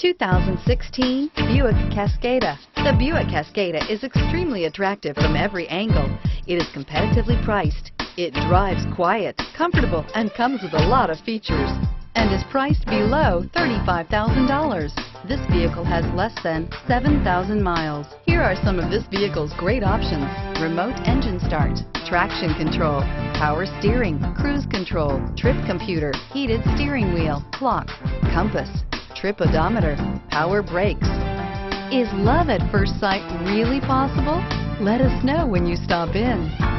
2016 Buick Cascada. The Buick Cascada is extremely attractive from every angle. It is competitively priced. It drives quiet, comfortable, and comes with a lot of features, and is priced below $35,000. This vehicle has less than 7,000 miles. Here are some of this vehicle's great options: remote engine start, traction control, power steering, cruise control, trip computer, heated steering wheel, clock, compass, trip odometer, power brakes. Is love at first sight really possible? Let us know when you stop in.